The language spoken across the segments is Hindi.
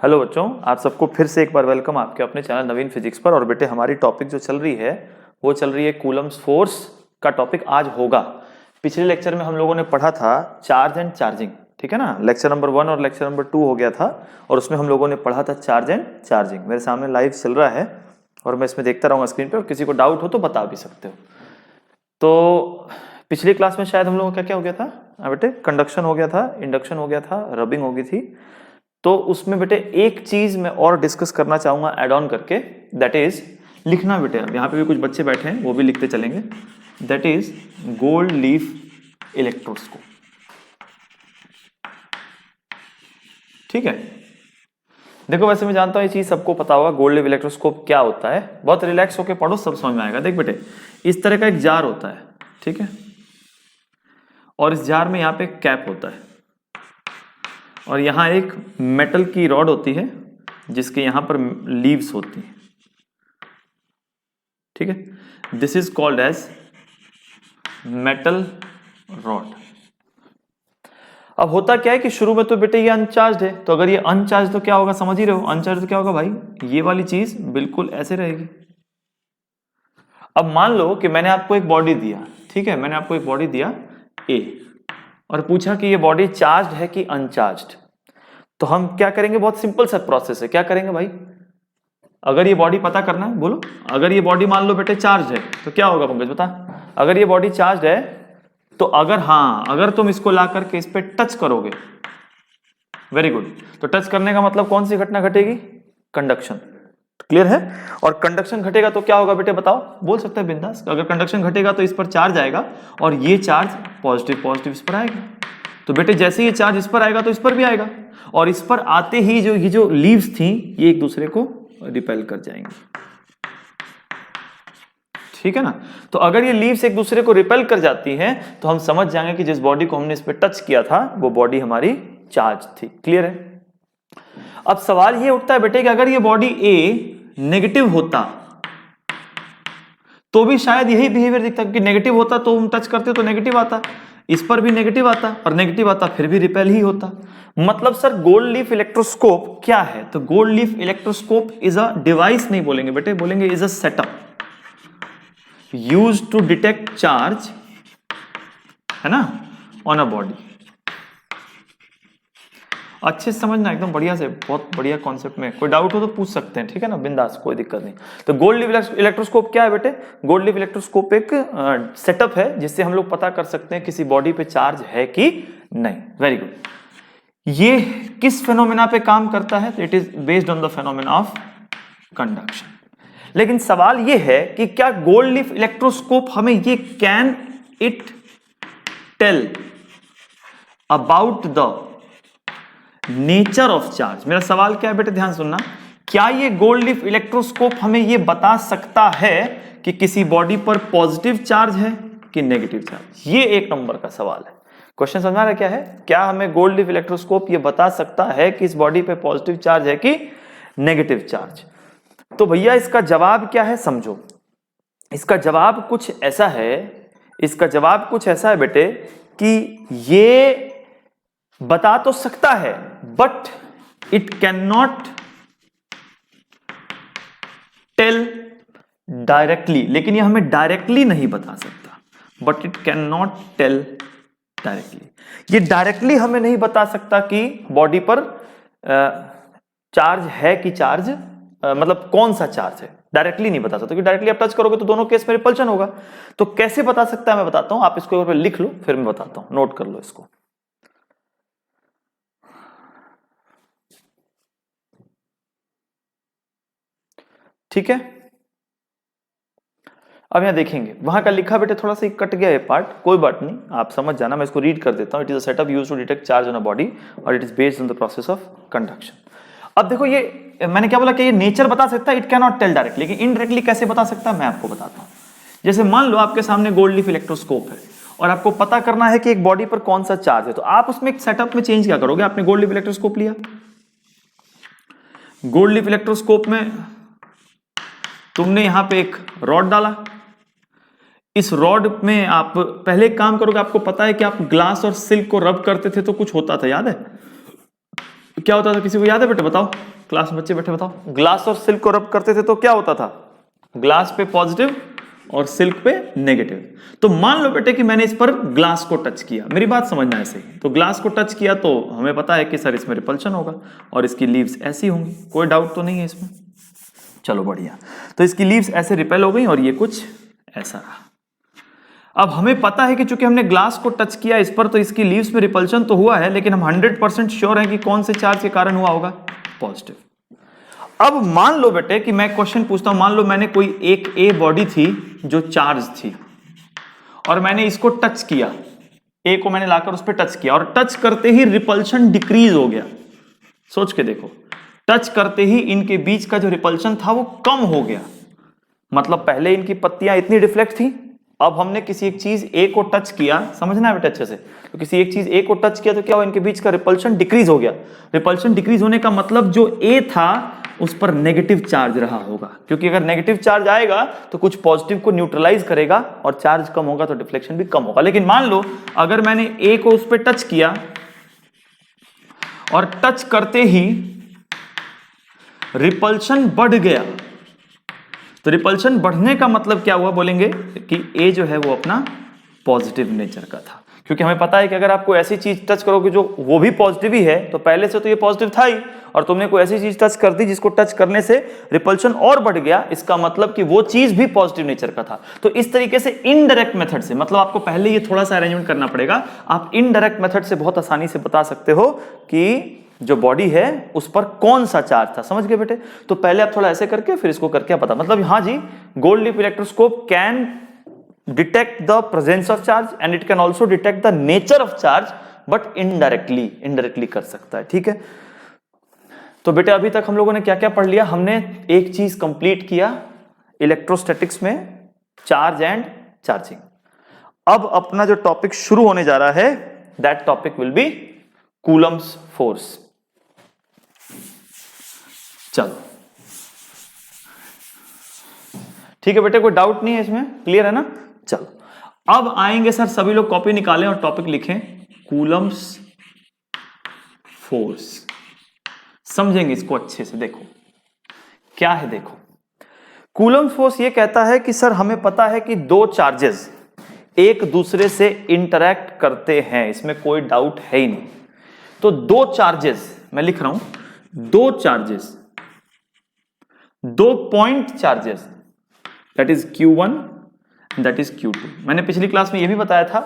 हेलो बच्चों, आप सबको फिर से एक बार वेलकम आपके अपने चैनल नवीन फिजिक्स पर। और बेटे हमारी टॉपिक जो चल रही है वो चल रही है कूलम्स फोर्स का टॉपिक आज होगा। पिछले लेक्चर में हम लोगों ने पढ़ा था चार्ज एंड चार्जिंग, ठीक है ना। लेक्चर नंबर 1 और लेक्चर नंबर 2 हो गया था और उसमें हम लोगों ने पढ़ा था चार्ज एंड चार्जिंग। मेरे सामने लाइव चल रहा है और मैं इसमें देखता रहूँगा स्क्रीन पर, और किसी को डाउट हो तो बता भी सकते हो। तो पिछली क्लास में शायद हम लोगों का क्या हो गया था बेटे, कंडक्शन हो गया था, इंडक्शन हो गया था, रबिंग हो गई थी। तो उसमें बेटे एक चीज मैं और डिस्कस करना चाहूंगा ऐड ऑन करके, दैट इज लिखना बेटे। अब यहाँ पे भी कुछ बच्चे बैठे हैं वो भी लिखते चलेंगे। That is gold leaf electroscope, ठीक है। देखो वैसे मैं जानता हूँ ये चीज सबको पता होगा, गोल्ड लीफ इलेक्ट्रोस्कोप क्या होता है। बहुत रिलैक्स होकर पढ़ो, सब समझ में आएगा। देख बेटे, इस तरह का एक जार होता है, ठीक है, और इस जार में यहाँ पे कैप होता है और यहाँ एक मेटल की रॉड होती है जिसके यहाँ पर लीव्स होती हैं, ठीक है। This is called as metal rod. अब होता क्या है कि शुरू में तो बेटे ये अनचार्ज है, तो अगर ये अनचार्ज तो क्या होगा, समझ ही रहे हो। अनचार्ज तो क्या होगा भाई, ये वाली चीज बिल्कुल ऐसे रहेगी। अब मान लो कि मैंने आपको एक बॉडी दिया, ठीक है, मैंने आपको एक बॉडी दिया ए और पूछा कि ये बॉडी चार्ज है कि अनचार्ज। तो हम क्या करेंगे, बहुत सिंपल सा प्रोसेस है। क्या करेंगे भाई, अगर ये बॉडी पता करना है, बोलो। अगर ये बॉडी मान लो बेटे चार्ज है तो क्या होगा पंकज, बता। अगर ये बॉडी चार्ज है तो अगर तुम इसको ला करके इस पे टच करोगे, वेरी गुड, तो टच करने का मतलब कौन सी घटना घटेगी, कंडक्शन। क्लियर है। और कंडक्शन घटेगा तो क्या होगा बेटे, बताओ, बोल सकते हैं बिंदास। अगर कंडक्शन घटेगा तो इस पर चार्ज आएगा और ये चार्ज पॉजिटिव पॉजिटिव इस पर आएगा। तो बेटे जैसे ये चार्ज इस पर आएगा तो इस पर भी आएगा, और इस पर आते ही जो लीव्स थी ये एक दूसरे को रिपेल कर जाएंगे, ठीक है ना। तो अगर ये लीव्स एक दूसरे को रिपेल कर जाती हैं तो हम समझ जाएंगे कि जिस बॉडी को हमने इस पर टच किया था वो बॉडी हमारी चार्ज थी। क्लियर है। अब सवाल ये उठता है बेटे कि अगर ये बॉडी ए नेगेटिव होता तो भी शायद यही बिहेवियर दिखता, क्योंकि नेगेटिव होता तो हम टच करते तो नेगेटिव आता, इस पर भी नेगेटिव आता, और नेगेटिव आता फिर भी रिपेल ही होता। मतलब सर गोल्ड लीफ इलेक्ट्रोस्कोप क्या है, तो gold leaf electroscope is a device, नहीं बोलेंगे बेटे, बोलेंगे is a setup used to detect charge, है ना, ऑन अ बॉडी। अच्छे से समझना, एकदम बढ़िया से, बहुत बढ़िया कॉन्सेप्ट में। कोई डाउट हो तो पूछ सकते हैं, ठीक है ना, बिंदास, कोई दिक्कत नहीं। तो गोल्ड लीफ इलेक्ट्रोस्कोप क्या है बेटे, गोल्ड लीफ इलेक्ट्रोस्कोप एक सेटअप है जिससे हम लोग पता कर सकते हैं किसी बॉडी पे चार्ज है कि नहीं। Very good. ये किस फेनोमेना पे काम करता है, तो it is based on the phenomena of conduction. लेकिन सवाल ये है कि क्या गोल्ड लीफ इलेक्ट्रोस्कोप हमें ये can it tell about the nature of charge. मेरा सवाल क्या है बेटे, ध्यान सुनना, क्या ये गोल्ड लीफ इलेक्ट्रोस्कोप हमें ये बता सकता है कि किसी बॉडी पर पॉजिटिव चार्ज है कि नेगेटिव चार्ज। ये एक नंबर का सवाल है। क्वेश्चन समझ रहा है क्या है, क्या हमें गोल्ड लीफ इलेक्ट्रोस्कोप ये बता सकता है कि इस बॉडी पे पॉजिटिव चार्ज है कि नेगेटिव चार्ज। तो भैया इसका जवाब क्या है, समझो। इसका जवाब कुछ ऐसा है, इसका जवाब कुछ ऐसा है बेटे कि ये बता तो सकता है but it can not tell directly. लेकिन ये हमें डायरेक्टली नहीं बता सकता, but it can not tell directly. ये डायरेक्टली हमें नहीं बता सकता कि बॉडी पर चार्ज है कि चार्ज, मतलब कौन सा चार्ज है, डायरेक्टली नहीं बता सकता, क्योंकि डायरेक्टली आप टच करोगे तो दोनों केस में रिपल्शन होगा। तो कैसे बता सकता है मैं बताता हूं, आप इसको एक बार लिख लो फिर मैं बताता हूं, नोट कर लो इसको। ठीक है। अब यहां देखेंगे, वहां का लिखा बेटे थोड़ा सा कट गया है पार्ट, कोई बात नहीं, आप समझ जाना, मैं इसको रीड कर देता हूं। It is a setup used to detect charge on a body और it is based on the process of conduction. अब देखो ये मैंने क्या बोला कि ये नेचर बता सकता है, it can not tell directly, लेकिन इनडायरेक्टली कैसे बता सकता है मैं आपको बताता हूं। जैसे मान लो आपके सामने गोल्ड लीफ इलेक्ट्रोस्कोप है और आपको पता करना है कि एक बॉडी पर कौन सा चार्ज है, तो आप उसमें एक सेटअप में चेंज क्या करोगे। आपने गोल्ड लीफ इलेक्ट्रोस्कोप लिया, गोल्ड लीफ इलेक्ट्रोस्कोप में तुमने यहां पे एक रॉड डाला, इस रॉड में आप पहले एक काम करोगे, आपको पता है कि आप ग्लास और सिल्क को रब करते थे तो कुछ होता था, याद है। क्या होता था, किसी को याद है बेटे बताओ, क्लास में बच्चे बैठे बताओ। ग्लास और सिल्क को रब करते थे तो क्या होता था, ग्लास पे पॉजिटिव और सिल्क पे नेगेटिव। तो मान लो बेटे कि मैंने इस पर ग्लास को टच किया, मेरी बात समझना ऐसे ही, तो ग्लास को टच किया तो हमें पता है कि सर इसमें रिपल्शन होगा और इसकी लीव्स ऐसी होंगी, कोई डाउट तो नहीं है इसमें। चलो बढ़िया, तो इसकी लीव्स ऐसे रिपेल हो गई और ये कुछ ऐसा रहा। अब हमें पता है कि चूंकि हमने ग्लास को टच किया इस पर, तो इसकी लीव्स में रिपल्शन तो हुआ है, लेकिन हम 100% श्योर हैं कि कौन से चार्ज के कारण हुआ होगा, पॉजिटिव। अब मान लो बेटे कि मैं क्वेश्चन पूछता हूं, मान लो मैंने कोई एक ए बॉडी थी जो चार्ज थी और मैंने इसको टच किया, ए को मैंने लाकर उस पर टच किया और टच करते ही रिपल्शन डिक्रीज हो गया। सोच के देखो, टच करते ही इनके बीच का जो रिपल्शन था वो कम हो गया। मतलब पहले इनकी पत्तियां इतनी डिफ्लेक्ट थी, अब हमने किसी एक चीज ए को टच किया, समझना है बेटा अच्छे से, तो किसी एक चीज ए को टच किया तो क्या हुआ, इनके बीच का रिपल्शन डिक्रीज हो गया। रिपल्शन डिक्रीज होने का मतलब जो ए था उस पर नेगेटिव चार्ज रहा होगा, क्योंकि अगर नेगेटिव चार्ज आएगा तो कुछ पॉजिटिव को न्यूट्रलाइज करेगा और चार्ज कम होगा तो डिफ्लेक्शन भी कम होगा। लेकिन मान लो अगर मैंने ए को उस पर टच किया और टच करते ही रिपल्शन बढ़ गया, तो रिपल्शन बढ़ने का मतलब क्या हुआ, बोलेंगे कि ए जो है वो अपना पॉजिटिव नेचर का था, क्योंकि हमें पता है कि अगर आपको ऐसी चीज टच करोगे जो वो भी पॉजिटिव ही है, तो पहले से तो ये पॉजिटिव था ही, और तुमने कोई ऐसी चीज टच कर दी जिसको टच करने से रिपल्शन और बढ़ गया, इसका मतलब कि वो चीज भी पॉजिटिव नेचर का था। तो इस तरीके से इनडायरेक्ट मेथड से, मतलब आपको पहले ये थोड़ा सा अरेंजमेंट करना पड़ेगा, आप इनडायरेक्ट मेथड से बहुत आसानी से बता सकते हो कि जो बॉडी है उस पर कौन सा चार्ज था। समझ गए बेटे? तो पहले आप थोड़ा ऐसे करके फिर इसको करके पता, मतलब हाँ जी, gold leaf electroscope can detect the presence of charge and it can also detect the nature of charge, but indirectly कर सकता है। ठीक है, तो बेटे अभी तक हम लोगों ने क्या क्या पढ़ लिया, हमने एक चीज कंप्लीट किया इलेक्ट्रोस्टैटिक्स में, चार्ज एंड चार्जिंग। अब अपना जो टॉपिक शुरू होने जा रहा है, that topic will be Coulomb's force. चलो ठीक है बेटे, कोई डाउट नहीं है इसमें, क्लियर है ना? चलो अब आएंगे सर, सभी लोग कॉपी निकालें और टॉपिक लिखें, कूलम्स फोर्स। समझेंगे इसको अच्छे से, देखो क्या है। देखो कूलम्स फोर्स ये कहता है कि सर हमें पता है कि दो चार्जेस एक दूसरे से इंटरैक्ट करते हैं, इसमें कोई डाउट है ही नहीं। तो दो चार्जेस, मैं लिख रहा हूं, दो चार्जेस, दो point charges, that is Q1 that is Q2। मैंने पिछली क्लास में यह भी बताया था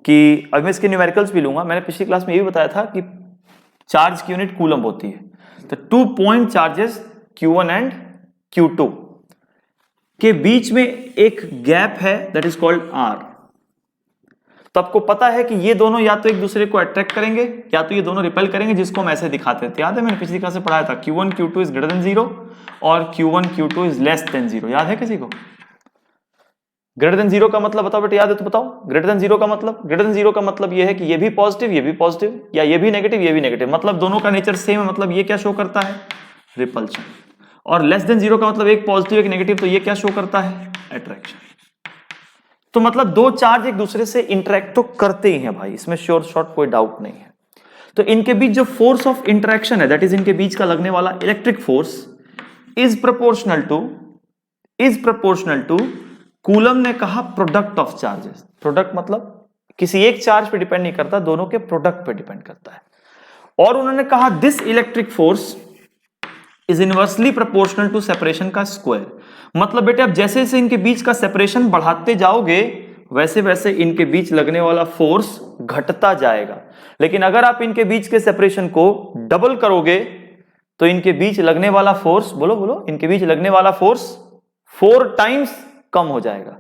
कि, अब मैं इसके न्यूमेरिकल्स भी लूंगा, मैंने पिछली क्लास में यह भी बताया था कि चार्ज की यूनिट कूलम होती है। तो 2 point charges Q1 and Q2 के बीच में एक गैप है, दैट इज कॉल्ड R। तो आपको पता है कि ये दोनों या तो एक दूसरे को अट्रैक्ट करेंगे या तो ये दोनों रिपेल करेंगे, जिसको हम ऐसे दिखाते थे। याद है मैंने पिछली क्लास में पढ़ाया था, Q1 Q2 is greater than 0 और Q1 Q2 is less than 0। याद है किसी को? ग्रेटर देन 0 का मतलब बताओ बेटे, याद है तो बताओ। ग्रेटर देन 0 का मतलब, ग्रेटर देन 0 का मतलब ये है कि ये भी पॉजिटिव, या ये भी नेगेटिव, मतलब दोनों का नेचर सेम है। मतलब ये क्या शो करता है, रिपल्शन। और लेस देन 0 का मतलब एक पॉजिटिव एक नेगेटिव, तो ये क्या शो करता है, अट्रैक्शन। तो मतलब दो चार्ज एक दूसरे से इंटरेक्ट तो करते ही हैं भाई, इसमें श्योर शॉर्ट कोई डाउट नहीं है। तो इनके बीच जो फोर्स ऑफ इंटरेक्शन है, दैट इज इनके बीच का लगने वाला electric force, is proportional to coulomb ने कहा प्रोडक्ट ऑफ चार्जेस। प्रोडक्ट मतलब किसी एक चार्ज पे डिपेंड नहीं करता, दोनों के प्रोडक्ट पे डिपेंड करता है। और उन्होंने कहा this electric force is inversely proportional to separation का स्क्वायर। मतलब बेटे अब जैसे जैसे इनके बीच का सेपरेशन बढ़ाते जाओगे, वैसे वैसे इनके बीच लगने वाला फोर्स घटता जाएगा। लेकिन अगर आप इनके बीच के सेपरेशन को डबल करोगे तो इनके बीच लगने वाला फोर्स, बोलो, इनके बीच लगने वाला फोर्स 4 टाइम्स कम हो जाएगा।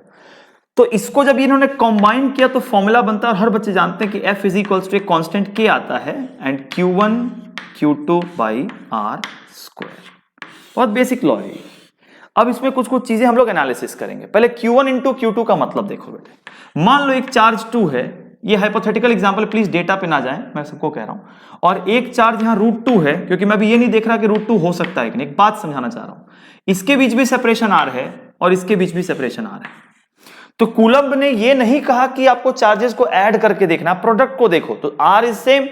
तो इसको जब इन्होंने कंबाइन किया तो फॉर्मूला बनता है, और हर बच्चे जानते हैं कि F इज इक्वल्स टू एक कांस्टेंट K आता है and Q1 Q2 by R square. बहुत बेसिक लॉ है। अब इसमें कुछ कुछ चीजें हम लोग एनालिसिस करेंगे। पहले Q1 इंटू Q2 का मतलब देखो बेटे। मान लो एक चार्ज 2 है, ये हाइपोथेटिकल एग्जांपल, प्लीज डेटा पे ना जाएं, मैं सबको कह रहा हूं। और एक चार्ज यहां √2 है, क्योंकि मैं भी ये नहीं देख रहा कि √2 हो सकता है कि नहीं, एक बात समझाना चाह रहा हूं। इसके बीच भी सेपरेशन R है और इसके बीच भी सेपरेशन R है। तो कूलम्ब ने ये नहीं कहा कि आपको चार्जेस को ऐड करके देखना, प्रोडक्ट को देखो। तो R इज सेम,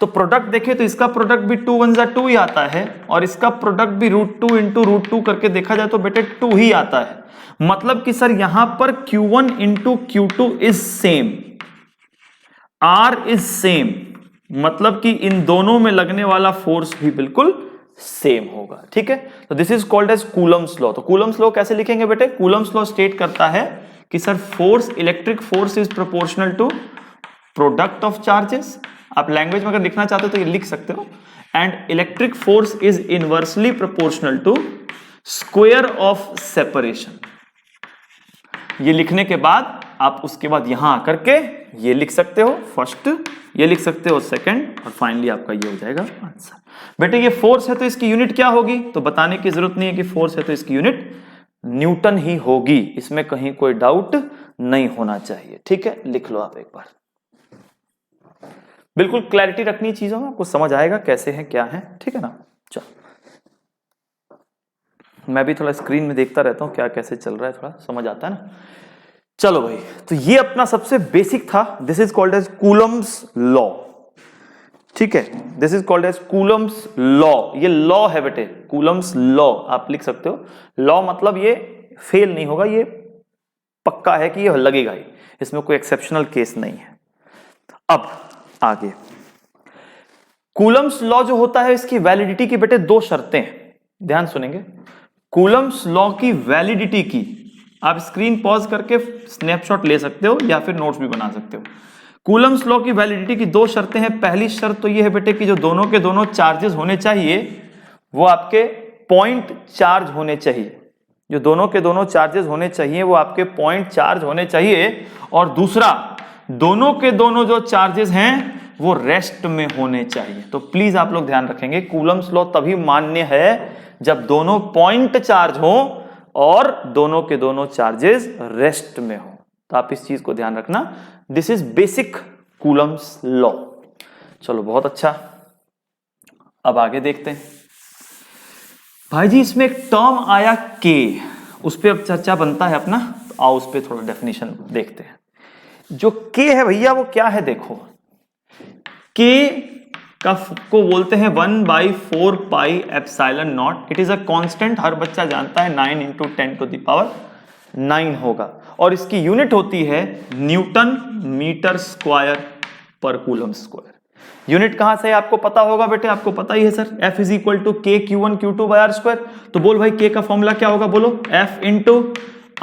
तो प्रोडक्ट देखे तो इसका प्रोडक्ट भी 2 1 2 ही आता है और इसका प्रोडक्ट भी √2 इंटू √2 करके देखा जाए तो बेटे 2 ही आता है। मतलब कि सर यहां पर Q1 into Q2 is same, R is same, मतलब कि इन दोनों में लगने वाला फोर्स भी बिल्कुल सेम होगा। ठीक है, तो this is called as Coulomb's law. तो कूलम्स लॉ कैसे लिखेंगे बेटे? कूलम्स लॉ स्टेट करता है कि sir force, electric force is proportional to product of charges. आप लैंग्वेज में अगर लिखना चाहते हो तो ये लिख सकते हो, and electric force is inversely proportional to square of separation. ये लिखने के बाद आप उसके बाद यहां आकर के ये लिख सकते हो फर्स्ट, ये लिख सकते हो सेकंड, और फाइनली आपका ये हो जाएगा आंसर। बेटे ये फोर्स है तो इसकी यूनिट क्या होगी? तो बताने की जरूरत नहीं है कि फोर्स है तो इसकी यूनिट न्यूटन ही होगी, इसमें कहीं कोई डाउट नहीं होना चाहिए। ठीक है, लिख लो आप एक बार, बिल्कुल क्लैरिटी रखनी चीजों में, आपको समझ आएगा कैसे है क्या है। ठीक है ना? चलो मैं भी थोड़ा स्क्रीन में देखता रहता हूं क्या कैसे चल रहा है, थोड़ा समझ आता है ना। चलो भाई, तो ये अपना सबसे बेसिक था। This is called as Coulomb's law. ठीक है, this is called as Coulomb's law. ये लॉ है बेटे, कूलम्स लॉ आप लिख सकते हो। लॉ मतलब ये फेल नहीं होगा, ये पक्का है कि ये लगेगा ही, इसमें कोई एक्सेप्शनल केस नहीं है। अब आगे कूलम्स लॉ जो होता है, इसकी वैलिडिटी की बेटे 2 शर्तें हैं, ध्यान सुनेंगे। कूलम्स लॉ की वैलिडिटी की आप स्क्रीन पॉज करके स्नैपशॉट ले सकते हो या फिर नोट्स भी बना सकते हो। कूलम्स लॉ की वैलिडिटी की 2 शर्तें हैं। पहली शर्त तो ये है बेटे कि जो दोनों के दोनों चार्जेस होने चाहिए वो आपके पॉइंट चार्ज होने चाहिए। जो दोनों के दोनों चार्जेस होने चाहिए वो आपके पॉइंट चार्ज होने चाहिए। और दूसरा, दोनों के दोनों जो चार्जेस हैं वो रेस्ट में होने चाहिए। तो प्लीज आप लोग ध्यान रखेंगे, कूलम्स लॉ तभी मान्य है जब दोनों पॉइंट चार्ज हो और दोनों के दोनों चार्जेस रेस्ट में हो। तो आप इस चीज को ध्यान रखना। This is basic Coulomb's law. चलो बहुत अच्छा, अब आगे देखते हैं। भाई जी इसमें एक टर्म आया के, उस पर अब चर्चा बनता है अपना, तो आओ उस पर थोड़ा डेफिनेशन देखते हैं। जो के है भैया वो क्या है? देखो, के को बोलते हैं 1/4 pi epsilon nought. It is a constant, हर बच्चा जानता है 9 इंटू 10 टू द पावर 9 होगा, और इसकी यूनिट होती है न्यूटन मीटर स्क्वायर पर कूलम स्क्वायर। यूनिट कहां से है आपको पता होगा बेटे, आपको पता ही है sir, F is equal to K Q1 Q2 by are square. तो बोल भाई के का फॉर्मूला क्या होगा? बोलो, F into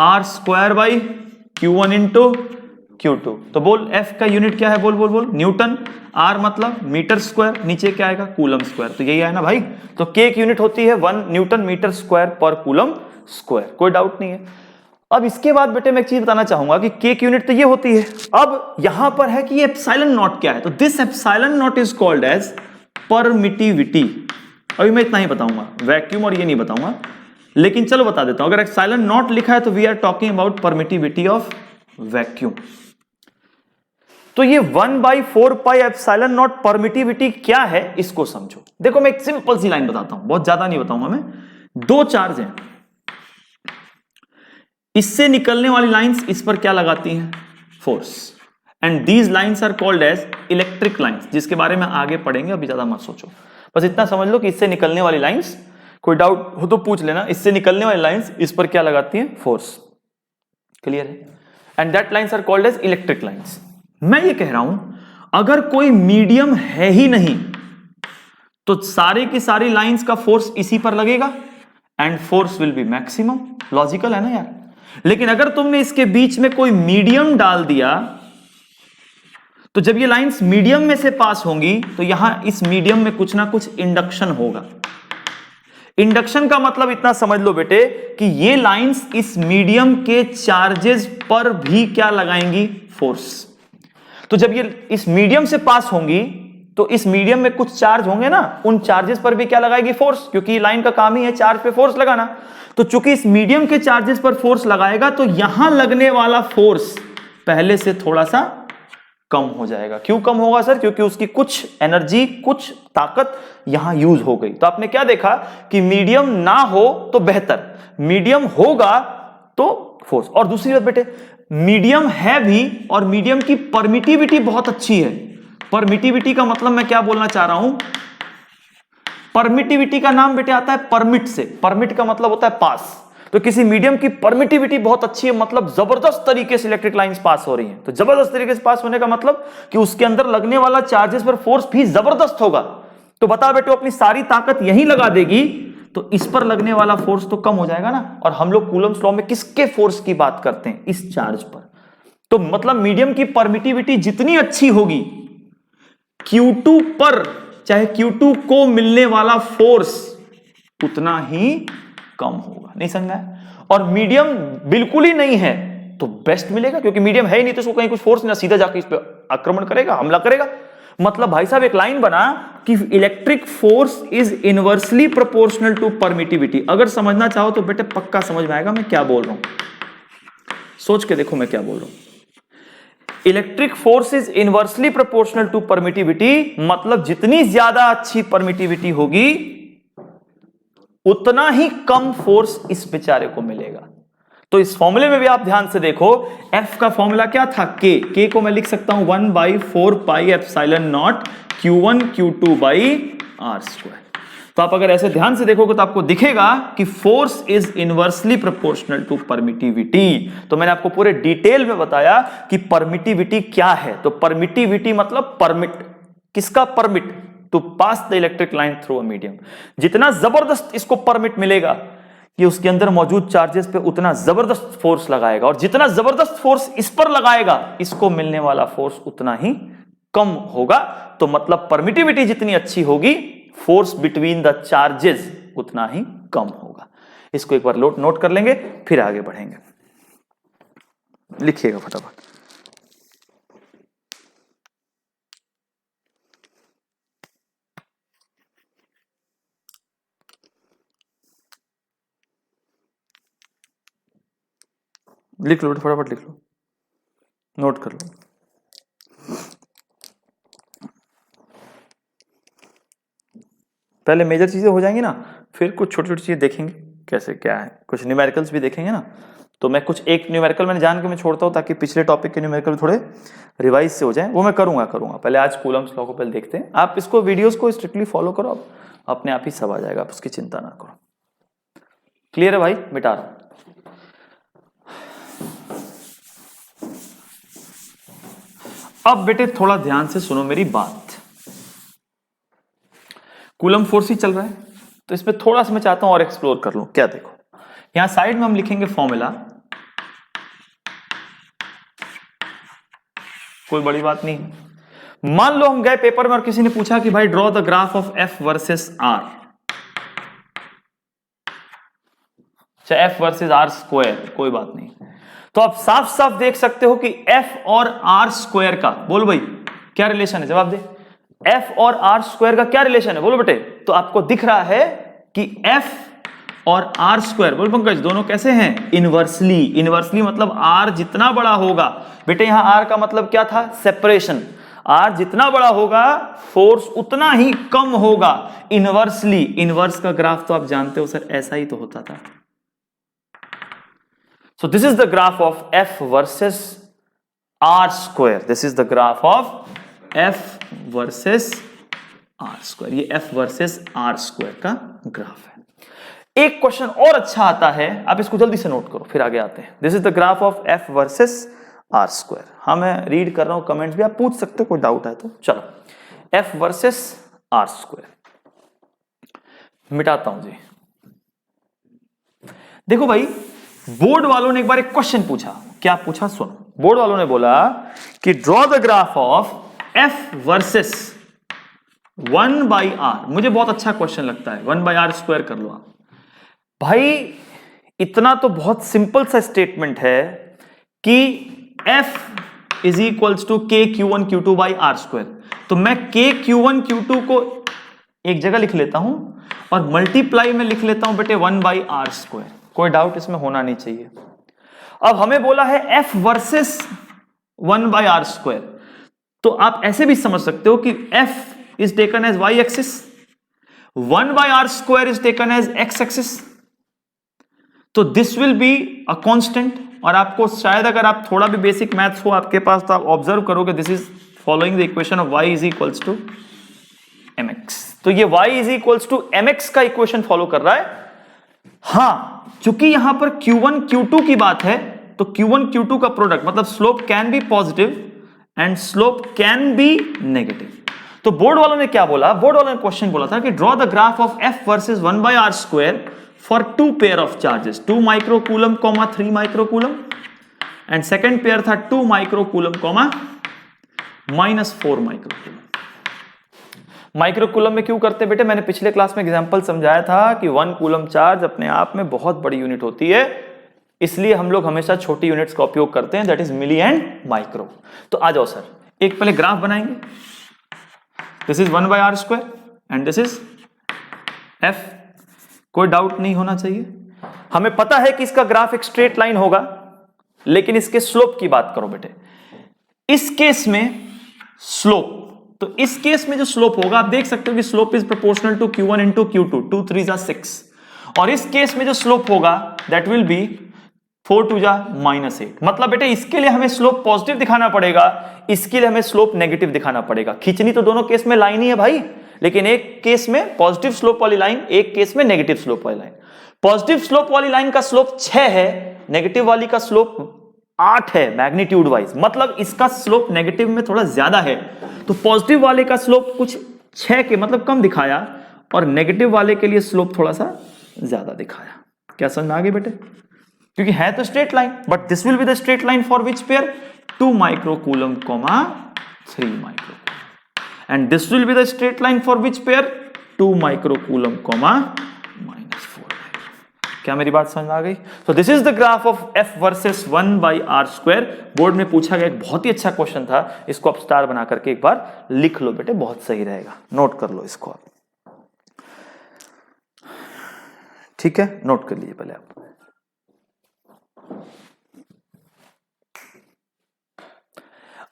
R square by Q1 into Q2। तो बोल F का यूनिट क्या है? बोल बोल बोल, न्यूटन। R मतलब मीटर स्क्वायर, नीचे क्या आएगा? Coulomb square. तो यही है ना भाई। तो K की यूनिट होती है 1 न्यूटन मीटर स्क्वायर पर कूलम स्क्वायर, कोई डाउट नहीं है। अब इसके बाद बेटे मैं एक चीज बताना चाहूंगा कि K की यूनिट तो ये होती है। अब यहां पर है कि ये एप्सिलॉन नॉट क्या है, तो this epsilon naught is called as permittivity. अभी मैं इतना ही बताऊंगा, वैक्यूम और ये नहीं बताऊंगा, लेकिन चलो बता देता हूं। अगर एप्सिलॉन नॉट लिखा है तो we are talking about permittivity of vacuum. तो ये 1/4 पाई एप्सिलॉन नॉट परमिटिविटी क्या है इसको समझो। देखो मैं एक सिंपल सी लाइन बताता हूं, बहुत ज्यादा नहीं बताऊंगा मैं। 2 चार्ज हैं, इससे निकलने वाली लाइंस इस पर क्या लगाती हैं? Force. And these lines are called as electric lines, जिसके बारे में आगे पढ़ेंगे, अभी ज्यादा मत सोचो। बस इतना समझ लो कि इससे निकलने वाली लाइंस, कोई डाउट हो तो पूछ लेना, इससे निकलने वाली लाइंस इस पर क्या लगाती हैं? फोर्स। क्लियर है? And that lines are called as electric lines. मैं ये कह रहा हूं अगर कोई मीडियम है ही नहीं तो सारी की सारी लाइंस का फोर्स इसी पर लगेगा and force will be maximum. Logical है ना यार? लेकिन अगर तुमने इसके बीच में कोई मीडियम डाल दिया तो जब ये लाइंस मीडियम में से पास होंगी तो यहां इस मीडियम में कुछ ना कुछ इंडक्शन होगा। इंडक्शन का मतलब इतना समझ लो बेटे कि ये लाइंस इस मीडियम के चार्जेस पर भी क्या लगाएंगी? फोर्स। तो जब ये इस मीडियम से पास होंगी तो इस मीडियम में कुछ चार्ज होंगे ना, उन चार्जेस पर भी क्या लगाएगी? फोर्स, क्योंकि लाइन का काम ही है चार्ज पे फोर्स लगाना। तो चूंकि इस मीडियम के चार्जेस पर फोर्स लगाएगा तो यहां लगने वाला फोर्स पहले से थोड़ा सा कम हो जाएगा। क्यों कम होगा सर? क्योंकि उसकी कुछ एनर्जी, कुछ ताकत यहां यूज हो गई। तो आपने क्या देखा कि मीडियम ना हो तो बेहतर, मीडियम होगा तो फोर्स। और दूसरी बात बेटे, मीडियम है भी और मीडियम की परमिटिविटी बहुत अच्छी है, परमिटिविटी का मतलब मैं क्या बोलना चाह रहा हूं, परमिटिविटी का नाम बेटे आता है परमिट से। परमिट का मतलब होता है पास। तो किसी मीडियम की परमिटिविटी बहुत अच्छी है, मतलब जबरदस्त तरीके से इलेक्ट्रिक लाइंस पास हो रही हैं। तो जबरदस्त तरीके से पास होने का मतलब कि उसके अंदर लगने वाला चार्जेस पर फोर्स भी जबरदस्त होगा। तो बता बेटे, अपनी सारी ताकत यहीं लगा देगी तो इस पर लगने वाला फोर्स तो कम हो जाएगा ना। और हम लोग कूलम्स लॉ में किसके फोर्स की बात करते हैं, इस चार्ज पर। तो मतलब मीडियम की परमिटिविटी जितनी अच्छी होगी, Q2 पर, चाहे Q2 को मिलने वाला फोर्स उतना ही कम होगा। नहीं समझा है? और मीडियम बिल्कुल ही नहीं है तो बेस्ट मिलेगा, क्योंकि मीडियम है ही नहीं तो उसको कहीं कुछ फोर्स ना, सीधा जाके इस पर आक्रमण करेगा, हमला करेगा। मतलब भाई साहब एक लाइन बना कि electric force is inversely proportional to permittivity. अगर समझना चाहो तो बेटे पक्का समझ में आएगा मैं क्या बोल रहा हूं। सोच के देखो मैं क्या बोल रहा हूं। Electric force is inversely proportional to permittivity, मतलब जितनी ज्यादा अच्छी परमिटिविटी होगी उतना ही कम फोर्स इस बेचारे को मिलेगा। तो इस फॉर्मूले में भी आप ध्यान से देखो, F का फॉर्मूला क्या था, K को मैं लिख सकता हूं 1/4 pi epsilon not Q1 Q2 by R square. तो आप अगर ऐसे ध्यान से देखोगे तो आपको दिखेगा कि force is inversely proportional to permittivity. तो मैंने आपको पूरे डिटेल में बताया कि परमिटिविटी क्या है। तो परमिटिविटी मतलब परमिट, किसका permit, to pass the electric line through a medium. जितना जबरदस्त इसको परमिट मिलेगा कि उसके अंदर मौजूद चार्जेस पे उतना जबरदस्त फोर्स लगाएगा, और जितना जबरदस्त फोर्स इस पर लगाएगा इसको मिलने वाला फोर्स उतना ही कम होगा। तो मतलब परमिटिविटी जितनी अच्छी होगी, फोर्स बिटवीन द चार्जेस उतना ही कम होगा। इसको एक बार नोट कर लेंगे, फिर आगे बढ़ेंगे। लिखिएगा फटाफट। लिख लो फटाफट, लिख लो, नोट कर लो। पहले मेजर चीजें हो जाएंगी ना, फिर कुछ छोटी छोटी चीजें देखेंगे कैसे क्या है, कुछ न्यूमेरिकल्स भी देखेंगे ना। तो मैं कुछ एक न्यूमेरिकल मैंने जान के मैं छोड़ता हूं ताकि पिछले टॉपिक के न्यूमेरिकल थोड़े रिवाइज से हो जाए, वो मैं करूंगा। पहले आज कूलम्स लॉ को पहले देखते हैं। आप इसको वीडियोस को स्ट्रिक्टली फॉलो करो, आप अपने आप ही सब आ जाएगा, आप उसकी चिंता ना करो। क्लियर है भाई? मिटा रहा हूं। अब बेटे थोड़ा ध्यान से सुनो मेरी बात। कूलम फोर्स ही चल रहा है तो इसमें थोड़ा सा मैं चाहता हूं और एक्सप्लोर कर लूं। क्या देखो, यहां साइड में हम लिखेंगे फॉर्मूला, कोई बड़ी बात नहीं। मान लो हम गए पेपर में और किसी ने पूछा कि भाई draw the graph of F versus R, चाहे F वर्सेस R स्क्वायर, कोई बात नहीं। तो आप साफ साफ देख सकते हो कि F और R स्क्वायर का, बोलो भाई क्या रिलेशन है, जवाब दे। F और R स्क्वायर का क्या रिलेशन है, बोलो बेटे। तो आपको दिख रहा है कि F और R स्क्वायर, बोल पंकज, दोनों कैसे हैं, इनवर्सली। इनवर्सली मतलब R जितना बड़ा होगा, बेटे यहां R का मतलब क्या था, सेपरेशन। R जितना बड़ा होगा फोर्स उतना ही कम होगा इनवर्सली। इनवर्स का ग्राफ तो आप जानते हो सर, ऐसा ही तो होता था। So this is the graph of F versus R square. This is the graph of F versus R square. ये F versus R square का ग्राफ है। एक क्वेश्चन और अच्छा आता है, आप इसको जल्दी से नोट करो फिर आगे आते हैं। This is the graph of F versus R square. हाँ मैं रीड कर रहा हूं, कमेंट्स भी आप पूछ सकते हो, कोई डाउट है तो। चलो F versus R square मिटाता हूं जी। देखो भाई, बोर्ड वालों ने एक बार एक क्वेश्चन पूछा। क्या पूछा सुनो। बोर्ड वालों ने बोला कि draw the graph of F versus 1/R। मुझे बहुत अच्छा क्वेश्चन लगता है, 1/R स्क्वायर कर लो आप। भाई इतना तो बहुत सिंपल सा स्टेटमेंट है कि F is equals to K Q1 Q2 by R square. तो मैं K Q1 Q2 को एक जगह लिख लेता हूं और मल्टीप्लाई में लिख लेता हूं बेटे 1/R स्क्वायर। कोई डाउट इसमें होना नहीं चाहिए। अब हमें बोला है F वर्सेस 1/R स्क्वायर, तो आप ऐसे भी समझ सकते हो कि F is taken as y axis, 1/R square is taken as x axis. तो this will be a constant. और आपको शायद अगर आप थोड़ा भी बेसिक मैथ्स हो आपके पास तो आप ऑब्जर्व करोगे this is following the equation of y is equals to mx। तो ये y is equals to mx का इक्वेशन फॉलो कर रहा है। हाँ, चूंकि यहां पर Q1 Q2 की बात है तो Q1 Q2 का प्रोडक्ट मतलब slope can be positive and slope can be negative. तो बोर्ड वालों ने क्या बोला, बोर्ड वालों ने क्वेश्चन बोला था कि draw the graph of F versus 1/r² for two pair of charges 2 microcoulomb, 3 microcoulomb and second pair था 2 माइक्रोकूलम, -4 माइक्रोकूलम। माइक्रोकूलम में क्यों करते हैं बेटे, मैंने पिछले क्लास में एग्जांपल समझाया था कि 1 कूलम चार्ज अपने आप में बहुत बड़ी यूनिट होती है, इसलिए हम लोग हमेशा छोटी यूनिट्स का उपयोग करते हैं, that is milli and micro. तो आ जाओ सर, एक पहले ग्राफ बनाएंगे। This is 1/r² and this is f। कोई डाउट नहीं होना चाहिए। हमें पता है कि इसका ग्राफ एक स्ट्रेट लाइन होगा, लेकिन इसके स्लोप की बात करो बेटे। इस केस में स्लोप, तो इस केस में जो स्लोप होगा आप देख सकते हो कि slope is proportional to Q1 into Q2, 2 3 जा 6। और इस केस में जो स्लोप होगा दैट विल बी 4 2 जा -8। मतलब बेटे इसके लिए हमें स्लोप पॉजिटिव दिखाना पड़ेगा, इसके लिए हमें स्लोप नेगेटिव दिखाना पड़ेगा। खींचनी तो दोनों केस में लाइन ही है भाई, लेकिन एक केस में पॉजिटिव स्लोप वाली लाइन, एक केस में नेगेटिव स्लोप वाली लाइन। पॉजिटिव स्लोप वाली लाइन का स्लोप 6 है, नेगेटिव वाली का स्लोप 8 है मैग्नीट्यूड वाइज, मतलब इसका स्लोप नेगेटिव में थोड़ा ज्यादा है। तो पॉजिटिव वाले का स्लोप कुछ 6 के मतलब कम दिखाया और नेगेटिव वाले के लिए स्लोप थोड़ा सा ज्यादा दिखाया। क्या समझ में आ गई बेटे? क्योंकि है तो straight line, but this will be the straight line for which pair 2 microcoulomb, 3 microcoulomb and this will be the straight line for which pair 2 microcoulomb, -4। क्या मेरी बात समझ में आ गई? So this is the graph of F versus 1/r²। Board में पूछा गया एक बहुत ही अच्छा क्वेश्चन था, इसको आप स्टार बना करके एक बार लिख लो बेटे, बहुत सही रहेगा, नोट कर लो इसको आप। ठीक है, नोट कर लीजिए पहले आप।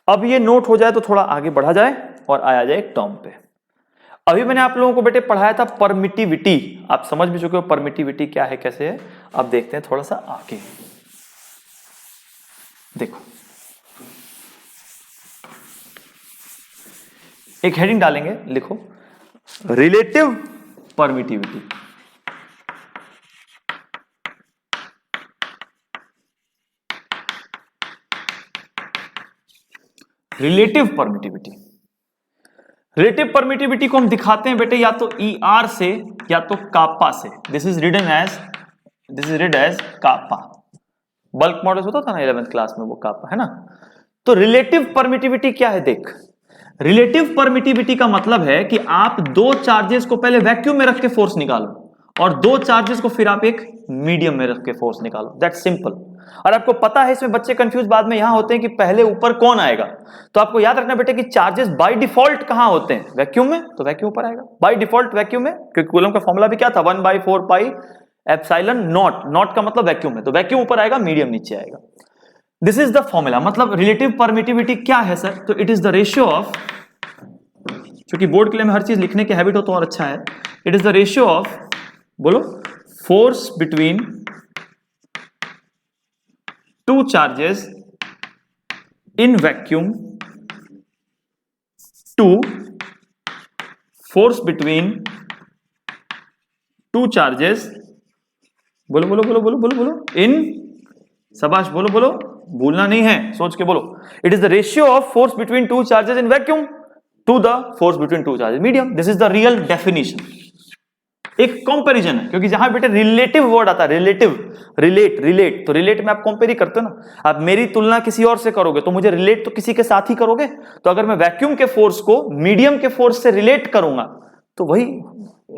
अब ये नोट हो जाए तो थोड़ा आगे बढ़ा जाए और आया जाए एक टर्म पे। अभी मैंने आप लोगों को बेटे पढ़ाया था परमिटिविटी, आप समझ भी चुके हो परमिटिविटी क्या है, कैसे है। अब देखते हैं थोड़ा सा आगे। देखो एक हेडिंग डालेंगे, लिखो relative permittivity. Relative permittivity, relative permittivity को हम दिखाते हैं बेटे या तो ER से या तो कापा से। This is written as kappa. Bulk modulus होता था ना 11th क्लास में, वो कापा है ना। तो रिलेटिव परमिटिविटी क्या है देख, रिलेटिव परमिटिविटी का मतलब है कि आप दो चार्जेस को पहले वैक्यूम में रख के फोर्स निकालो और दो चार्जेस को फिर आप एक मीडियम में रख के फोर्स निकालो, दैट्स सिंपल। और आपको पता है इसमें बच्चे कंफ्यूज बाद में यहां होते हैं कि पहले ऊपर कौन आएगा, तो आपको याद रखना बेटे कि चार्जेस बाय डिफॉल्ट कहां होते हैं, वैक्यूम में, तो वैक्यूम ऊपर आएगा बाय डिफॉल्ट वैक्यूम में, क्योंकि कूलम का फॉर्मूला भी क्या था 1/4 पाई एप्सिलॉन नॉट, नॉट का मतलब वैक्यूम में, तो वैक्यूम ऊपर आएगा, मीडियम नीचे आएगा। This is the formula. मतलब रिलेटिव परमिटिविटी क्या है सर, तो it is the ratio of, क्योंकि बोर्ड के लिए में हर चीज लिखने की हैबिट हो तो और अच्छा है, it is the ratio of, बोलो, force between two charges in vacuum to force between two charges, बोलो बोलो बोलो बोलो बोलो बोलो, in, शाबाश, बोलो बोलो, भूलना नहीं है, सोच के बोलो। It is the ratio of force between two charges in vacuum to the force between two charges medium. This is the real definition. एक कंपैरिजन है, क्योंकि जहां बेटे रिलेटिव वर्ड आता है, रिलेटिव, रिलेट, तो रिलेट में आप कंपेयर ही करते हो ना। आप मेरी तुलना किसी और से करोगे तो मुझे रिलेट तो किसी के साथ ही करोगे। तो अगर मैं वैक्यूम के फोर्स को मीडियम के फोर्स से रिलेट करूंगा तो वही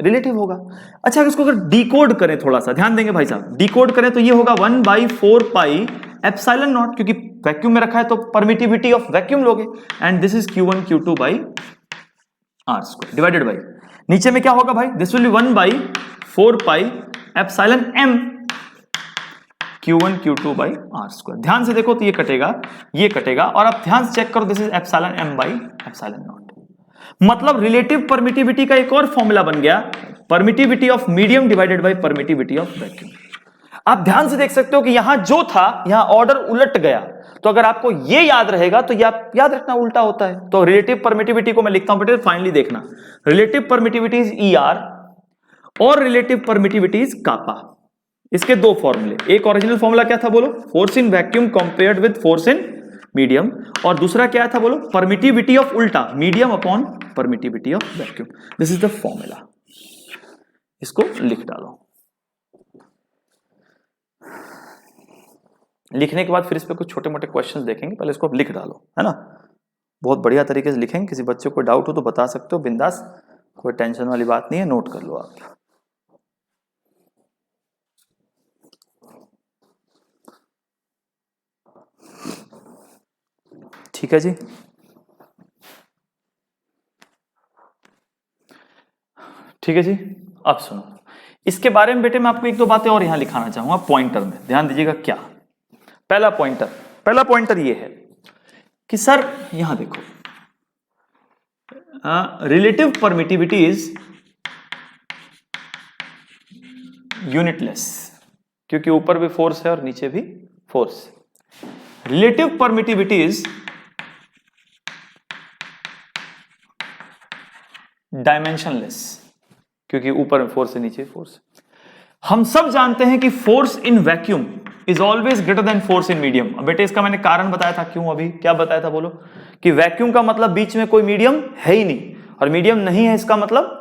रिलेटिव होगा। अच्छा, इसको अगर डिकोड करें, थोड़ा सा ध्यान देंगे भाई साहब, डिकोड करें तो ये होगा 1/4 पाई एप्सिलॉन नॉट, क्योंकि वैक्यूम में रखा है तो परमिटिविटी ऑफ वैक्यूम लोगे, and this is Q1 Q2 by r² divided by, नीचे में क्या होगा भाई, this will B 1/4 pi epsilon m Q1 Q2 by r²। ध्यान से देखो तो ये कटेगा, और अब ध्यान से चेक करो, this is epsilon m by epsilon not. मतलब रिलेटिव परमिटिविटी का एक और फॉर्मूला बन गया, permittivity of medium divided by permittivity of vacuum. आप ध्यान से देख सकते हो कि यहां जो था, यहां ऑर्डर उलट गया, तो अगर आपको ये याद रहेगा तो ये आप याद रखना उल्टा होता है। तो रिलेटिव परमिटिविटी को मैं लिखता हूं बेटे, फाइनली देखना, रिलेटिव परमिटिविटी इज ER और रिलेटिव परमिटिविटी इज कापा। इसके दो फॉर्मूले, एक ओरिजिनल फॉर्मूला क्या था बोलो, force in vacuum compared with force in medium, और दूसरा क्या था बोलो, परमिटिविटी ऑफ उल्टा, medium upon permittivity of vacuum. This is the formula, इसको लिख डालो। लिखने के बाद फिर इस पे कुछ छोटे मोटे क्वेश्चंस देखेंगे, पहले इसको आप लिख डालो, है ना। बहुत बढ़िया तरीके से लिखेंगे, किसी बच्चे को डाउट हो तो बता सकते हो बिंदास, कोई टेंशन वाली बात नहीं है, नोट कर लो आप। ठीक है जी, ठीक है जी। अब सुनो, इसके बारे में बेटे मैं आपको एक दो बातें और यहां लिखाना चाहूंगा पॉइंटर में, ध्यान दीजिएगा। क्या पहला पॉइंटर ये है कि सर यहां देखो, रिलेटिव परमिटिविटी इज यूनिटलेस, क्योंकि ऊपर भी फोर्स है और नीचे भी force. Relative permittivity is dimensionless, क्योंकि ऊपर फोर्स है नीचे फोर्स। हम सब जानते हैं कि force in vacuum is always greater then force in medium. अब बेटे इसका मैंने कारण बताया था, क्यों, अभी क्या बताया था बोलो, कि वैक्यूम का मतलब बीच में कोई मीडियम है ही नहीं, और मीडियम नहीं है इसका मतलब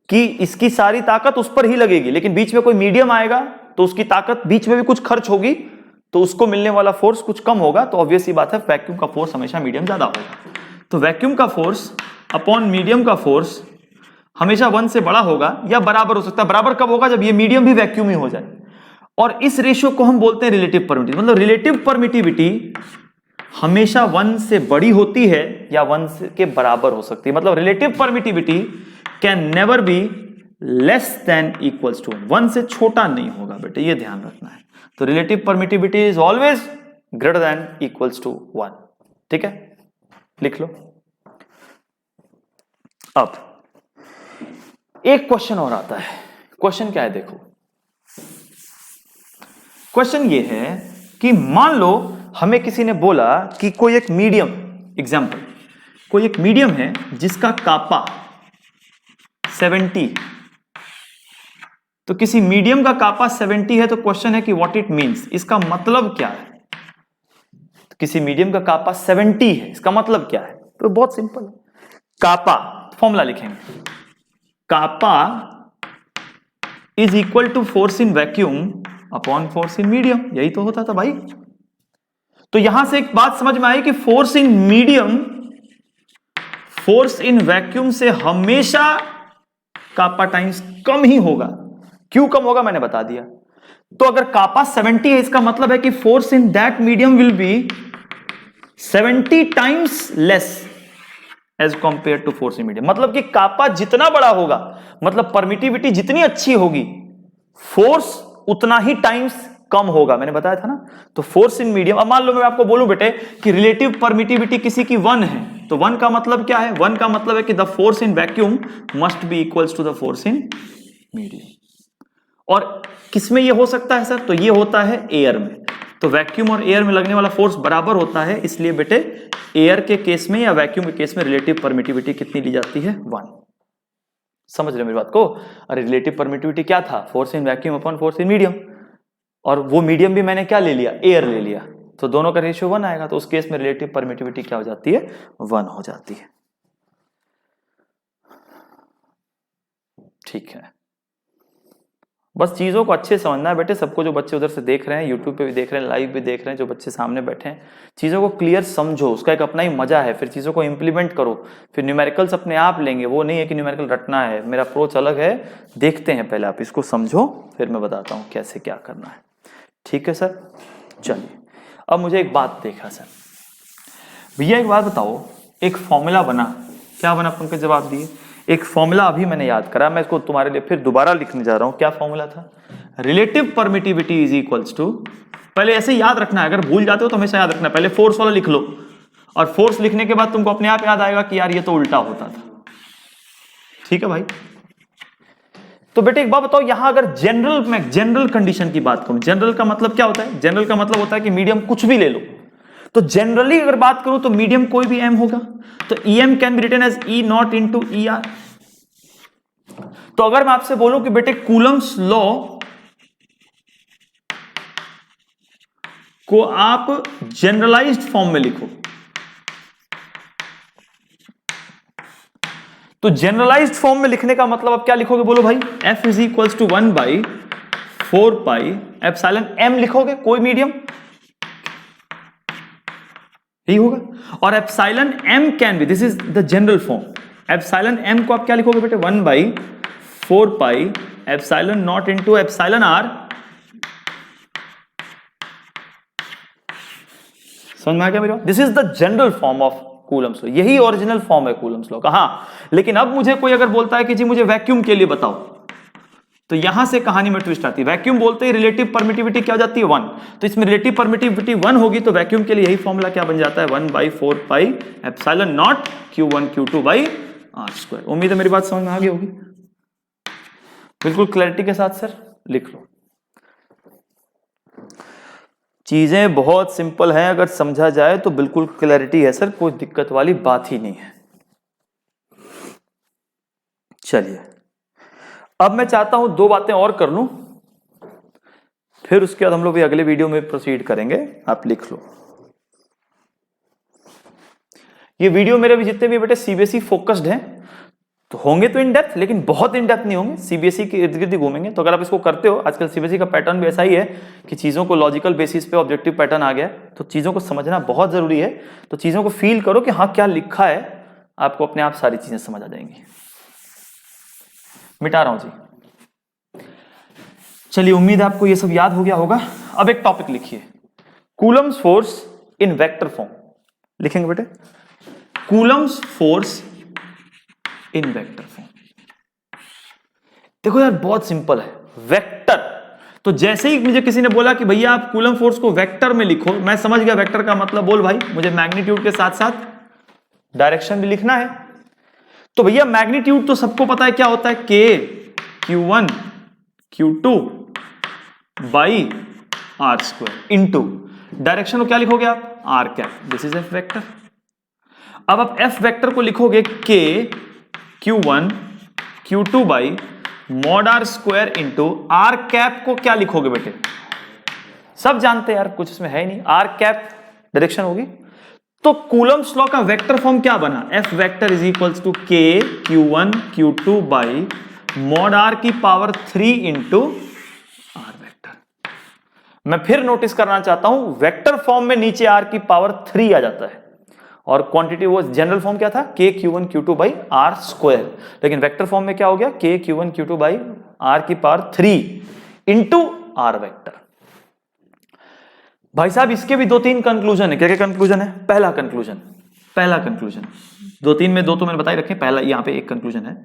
कि इसकी सारी ताकत उस पर ही लगेगी, लेकिन बीच में कोई मीडियम आएगा तो उसकी ताकत बीच में भी कुछ खर्च होगी, तो उसको मिलने वाला फोर्स कुछ कम होगा, तो ऑब्वियस ही बात है वैक्यूम का फोर्स हमेशा मीडियम ज्यादा होगा। तो वैक्यूम का फोर्स अपॉन मीडियम का फोर्स हमेशा 1 से बड़ा होगा या बराबर हो सकता है। बराबर कब होगा, जब ये मीडियम भी वैक्यूम ही हो जाए, और इस रेशियो को हम बोलते हैं रिलेटिव परमिटिविटी। मतलब रिलेटिव परमिटिविटी हमेशा 1 से बड़ी होती है या 1 के बराबर हो सकती है। मतलब relative permittivity can never be less than equals to 1 से छोटा नहीं होगा बेटे, ये ध्यान रखना है। तो relative permittivity is always greater than equals to 1, ठीक है, लिख लो। अब एक क्वेश्चन और आता है, क्वेश्चन क्या है देखो, क्वेश्चन ये है कि मान लो हमें किसी ने बोला कि कोई एक मीडियम, एग्जांपल कोई एक मीडियम है जिसका कापा 70, तो किसी मीडियम का कापा 70 है, तो क्वेश्चन है कि व्हाट इट मींस, इसका मतलब क्या है। तो किसी मीडियम का कापा 70 है, इसका मतलब क्या है, तो बहुत सिंपल है, कापा फॉर्मूला लिखेंगे, kappa is equal to force in vacuum upon force in medium, यही तो होता था भाई। तो यहां से एक बात समझ में आई कि force in medium force in vacuum से हमेशा कापा टाइम्स कम ही होगा। क्यों कम होगा मैंने बता दिया। तो अगर कापा 70 है, इसका मतलब है कि force in that medium will be 70 times less as compare to force in medium. मतलब कि कापा जितना बड़ा होगा, मतलब परमिटिविटी जितनी अच्छी होगी, फोर्स उतना ही टाइम्स कम होगा, मैंने बताया था ना। तो फोर्स इन मीडियम, अब मान लो मैं आपको बोलूं बेटे कि रिलेटिव परमिटिविटी किसी की 1 है, तो 1 का मतलब क्या है, 1 का मतलब है कि the force in vacuum must be equals to the force in medium. और किसमें ये हो सकता है सर, तो ये होता है एयर में। तो वैक्यूम और एयर में लगने वाला फोर्स बराबर होता है, इसलिए बेटे एयर के केस में या वैक्यूम के केस में रिलेटिव परमिटिविटी कितनी ली जाती है, 1। समझ रहे मेरी बात को। अरे रिलेटिव परमिटिविटी क्या था, force in vacuum upon force in medium, और वो मीडियम भी मैंने क्या ले लिया, एयर ले लिया, तो दोनों का रेशियो 1 आएगा। तो उस केस में रिलेटिव परमिटिविटी क्या हो जाती है, 1 हो जाती है। ठीक है, बस चीजों को अच्छे समझना है बेटे सबको। जो बच्चे उधर से देख रहे हैं, यूट्यूब पे भी देख रहे हैं, लाइव भी देख रहे हैं, जो बच्चे सामने बैठे हैं, चीजों को क्लियर समझो, उसका एक अपना ही मजा है। फिर चीजों को इंप्लीमेंट करो, फिर न्यूमेरिकल्स अपने आप लेंगे, वो नहीं है कि न्यूमेरिकल रटना है। मेरा अप्रोच अलग है। देखते हैं, पहले आप इसको समझो, फिर मैं बताता हूँ कैसे क्या करना है। ठीक है सर, चलिए अब मुझे एक बात देखा सर, भैया एक बात बताओ, एक फॉर्मूला बना, क्या बना, पंकज जवाब दिए। एक फॉर्मूला अभी मैंने याद करा, मैं इसको तुम्हारे लिए फिर दोबारा लिखने जा रहा हूं। क्या फॉर्मूला था, relative permittivity is equals to, पहले ऐसे याद रखना है, अगर भूल जाते हो तो हमेशा याद रखना है, पहले फोर्स वाला लिख लो, और फोर्स लिखने के बाद तुमको अपने आप याद आएगा कि यार ये तो उल्टा होता था। ठीक है भाई। तो बेटे एक बात बताओ, यहां अगर जनरल कंडीशन की बात करूं, जनरल का मतलब क्या होता है, जनरल का मतलब होता है कि मीडियम कुछ भी ले लो, तो जनरली अगर बात करूं तो मीडियम कोई भी m होगा, तो em can be written as E naught into ER। तो अगर मैं आपसे बोलूं कि बेटे कूलम्स लॉ को आप जनरलाइज्ड फॉर्म में लिखो, तो जनरलाइज्ड फॉर्म में लिखने का मतलब आप क्या लिखोगे बोलो भाई, F is equals to 1/4 pi epsilon m लिखोगे, कोई मीडियम यही होगा। और epsilon m can be, this is the general form, epsilon m को आप क्या लिखोगे बेटे 1/4 pi epsilon naught into epsilon r। समझ में आ गया मेरे? This is the general form of Coulomb's law, यही ओरिजिनल फॉर्म है कूलम्स लॉ का। हाँ, लेकिन अब मुझे कोई अगर बोलता है कि जी मुझे वैक्यूम के लिए बताओ, तो यहां से कहानी में ट्विस्ट आती है। वैक्यूम बोलते ही रिलेटिव परमिटिविटी क्या हो जाती है 1, तो इसमें रिलेटिव परमिटिविटी 1 होगी, तो वैक्यूम के लिए यही फॉर्मूला क्या बन जाता है 1/4 pi epsilon not Q1 Q2 by R²। उम्मीद है मेरी बात समझ में आ गई होगी, बिल्कुल क्लैरिटी के साथ सर लिख लो। चीजें बहुत सिंपल हैं, अगर समझा जाए तो बिल्कुल क्लैरिटी है सर, कोई दिक्कत वाली बात ही नहीं है। चलिए अब मैं चाहता हूं 2 बातें और कर लूं, फिर उसके बाद हम लोग भी अगले वीडियो में प्रोसीड करेंगे। आप लिख लो, ये वीडियो मेरे भी जितने भी बेटे सीबीएसई फोकस्ड हैं तो होंगे तो इन डेप्थ, लेकिन बहुत इन डेप्थ नहीं होंगे, सीबीएसई के इर्द गिर्द ही घूमेंगे। तो अगर आप इसको करते हो, आजकल सीबीएसई का पैटर्न भी ऐसा ही है कि चीजों को लॉजिकल बेसिस पे ऑब्जेक्टिव पैटर्न आ गया है, तो चीजों को समझना बहुत जरूरी है। तो चीजों को फील करो कि हाँ क्या लिखा है, आपको अपने आप सारी चीजें समझ आ जाएंगी। मिटा रहा हूं जी। चलिए उम्मीद है आपको ये सब याद हो गया होगा। अब एक टॉपिक लिखिए, Coulomb's force in vector form. लिखेंगे बेटे Coulomb's force in vector form. देखो यार बहुत सिंपल है, वेक्टर। तो जैसे ही मुझे किसी ने बोला कि भैया आप कूलम फोर्स को वेक्टर में लिखो, मैं समझ गया वेक्टर का मतलब। बोल भाई मुझे मैग्नीट्यूड के साथ साथ डायरेक्शन भी लिखना है। तो भैया मैग्नीट्यूड तो सबको पता है क्या होता है, K Q1 Q2 by R² into direction को क्या लिखोगे आप, R cap. This is F vector. अब आप एफ वेक्टर को लिखोगे K Q1 Q2 by mod R² into R cap को क्या लिखोगे बेटे, सब जानते हैं यार, कुछ इसमें है ही नहीं, R कैप डायरेक्शन होगी। तो कूलम्स लॉ का वेक्टर फॉर्म क्या बना, F vector is equals to K Q1 Q2 by mod R की पावर 3 इंटू R वेक्टर। मैं फिर नोटिस करना चाहता हूं, वेक्टर फॉर्म में नीचे R की पावर 3 आ जाता है, और क्वांटिटी वो जनरल फॉर्म क्या था, K Q1 Q2 by R²। लेकिन वेक्टर फॉर्म में क्या हो गया, K Q1 Q2 by R की पावर 3 इंटू R वेक्टर। भाई साहब इसके भी 2-3 कंक्लूजन है। क्या क्या कंक्लूजन है? पहला कंक्लूजन 2-3 में 2 तो मैंने बताई रखे। पहला यहां पे एक कंक्लूजन है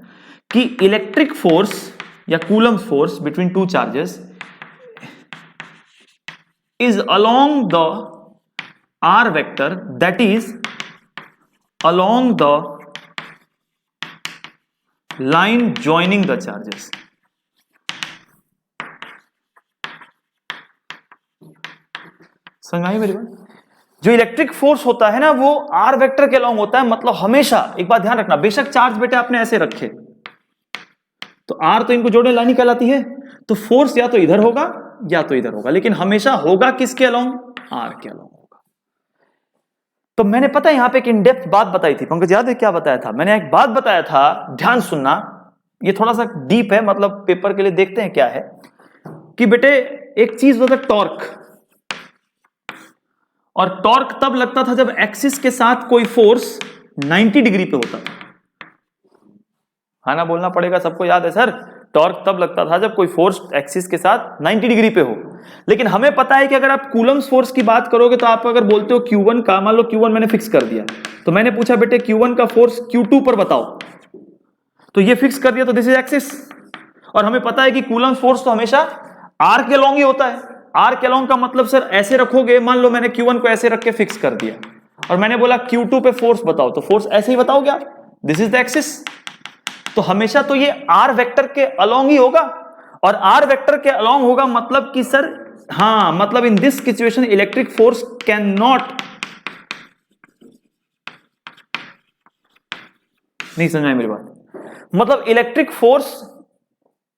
कि इलेक्ट्रिक फोर्स या coulomb force between 2 charges is along the R vector, that is along the line joining the charges। समझ में आई मेरी बात? जो इलेक्ट्रिक फोर्स होता है ना वो आर वेक्टर के अलॉन्ग होता है। मतलब हमेशा एक बात ध्यान रखना, बेशक चार्ज बेटे आपने ऐसे रखे तो आर तो इनको जोड़ने लाइन कहलाती है, तो फोर्स या तो इधर होगा या तो इधर होगा, लेकिन हमेशा होगा किसके अलॉन्ग, आर के अलॉन्ग। तो मैंने पता है यहां पे एक इन डेप्थ बात बताई थी, पंकज याद है क्या बताया था? मैंने एक बात बताया था, ध्यान सुनना, ये थोड़ा सा डीप है, मतलब पेपर के लिए देखते हैं क्या है। कि बेटे एक चीज होता है टॉर्क, और टॉर्क तब लगता था जब एक्सिस के साथ कोई फोर्स 90 डिग्री पे होता था। हाँ ना, बोलना पड़ेगा, सबको याद है सर, टॉर्क तब लगता था जब कोई फोर्स एक्सिस के साथ 90 डिग्री पे हो। लेकिन हमें पता है कि अगर आप कूलम्स फोर्स की बात करोगे तो आप अगर बोलते हो Q1 का, मान लो Q1 मैंने फिक्स कर दिया, तो मैंने पूछा बेटे Q1 का फोर्स Q2 पर बताओ, तो ये फिक्स कर दिया, तो दिस इज एक्सिस। और हमें पता है कि कूलम्स फोर्स तो हमेशा आर के लॉन्ग ही होता है। आर के लॉन्ग का मतलब सर ऐसे रखोगे, मान लो मैंने Q1 को ऐसे रख के फिक्स कर दिया और मैंने बोला Q2 पे फोर्स बताओ, तो फोर्स ऐसे ही बताओगे आप, दिस इज द एक्सिस। तो हमेशा तो ये आर वेक्टर के अलॉन्ग ही होगा, और आर वेक्टर के अलॉन्ग होगा मतलब कि सर हाँ, मतलब in this situation electric force can not नहीं समझ में मेरी बात? मतलब इलेक्ट्रिक फोर्स